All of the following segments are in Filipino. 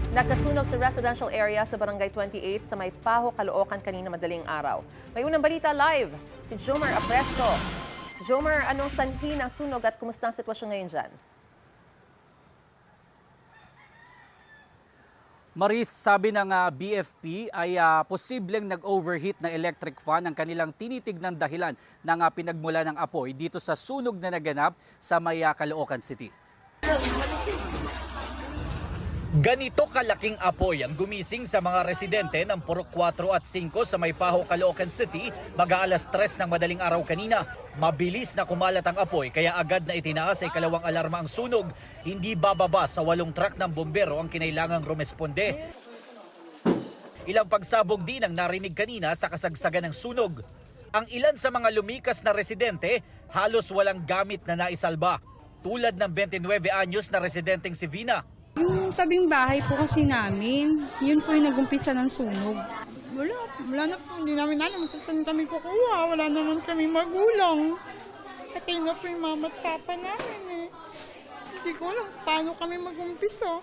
Nagkasunog sa residential area sa Barangay 28 sa May Paho, Caloocan kanina madaling araw. May unang balita live, si Jomer Apresto. Jomer, anong sanhi ng sunog at kumusta ang sitwasyon ngayon dyan? Maris, sabi ng BFP ay posibleng nag-overheat na electric fan ang kanilang tinitignan dahilan ng pinagmula ng apoy dito sa sunog na naganap sa May Caloocan City. Ganito kalaking apoy ang gumising sa mga residente ng Purok 4 at 5 sa May Paho, Caloocan City mag-aalas 3 ng madaling araw kanina. Mabilis na kumalat ang apoy kaya agad na itinaas ay ikalawang alarma ang sunog. Hindi bababa sa 8 truck ng bombero ang kinailangang rumesponde. Ilang pagsabog din ang narinig kanina sa kasagsagan ng sunog. Ang ilan sa mga lumikas na residente halos walang gamit na naisalba. Tulad ng 29 anyos na residenteng si Vina. Yung tabing bahay po kasi namin, yun po yung nag-umpisa ng sunog. Wala na po, hindi namin alam kung saan kami kukuha. Wala naman kami magulang. Patay na po yung mama at papa namin eh. Hindi ko alam paano kami mag-umpisa.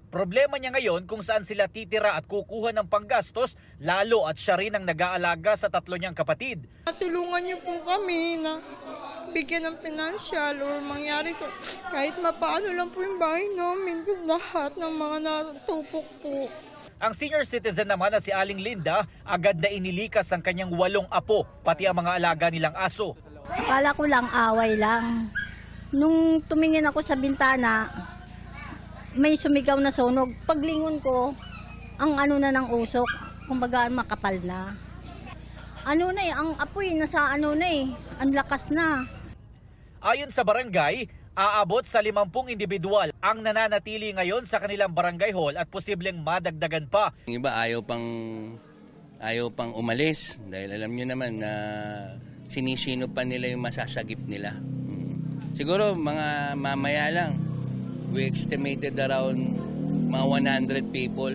Problema niya ngayon kung saan sila titira at kukuha ng panggastos, lalo at siya rin ang nag-aalaga sa 3 niyang kapatid. Tulungan niyo po kami na bigyan ng pinansyal o mangyari to. Kahit mapaano lang po yung bahay namin, lahat ng mga natupok po. Ang senior citizen naman na si Aling Linda, agad na inilikas ang kanyang 8 apo, pati ang mga alaga nilang aso. Kala ko lang away lang. Nung tumingin ako sa bintana, may sumigaw na sunog. Paglingon ko, ang ano na ng usok, kumbaga makapal na. Ano na ang apoy, nasa ano na ang lakas na. Ayon sa barangay, aabot sa 50 individual ang nananatili ngayon sa kanilang barangay hall at posibleng madagdagan pa. Yung iba ayaw pang umalis dahil alam nyo naman na sinisino pa nila yung masasagip nila. Siguro mga mamaya lang, we estimated around mga 100 people.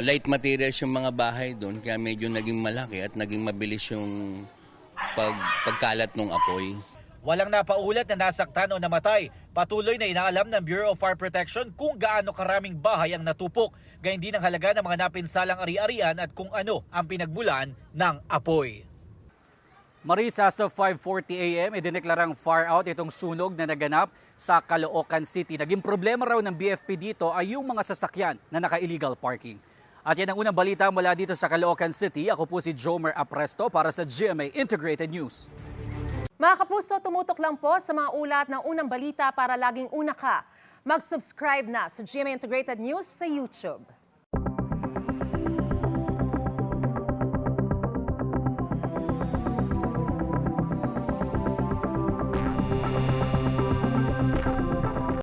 Light materials yung mga bahay doon kaya medyo naging malaki at naging mabilis yung pagkalat ng apoy. Walang napaulat na nasaktan o namatay. Patuloy na inaalam ng Bureau of Fire Protection kung gaano karaming bahay ang natupok. Gayun din ang halaga ng mga napinsalang ari-arian at kung ano ang pinagmulan ng apoy. Marisa, sa 5:40 a.m. idineklarang far out itong sunog na naganap sa Caloocan City. Naging problema raw ng BFP dito ay yung mga sasakyan na naka-illegal parking. At yan ang unang balita mula dito sa Caloocan City. Ako po si Jomer Apresto para sa GMA Integrated News. Mga kapuso, tumutok lang po sa mga ulat ng unang balita para laging una ka. Mag-subscribe na sa GMA Integrated News sa YouTube.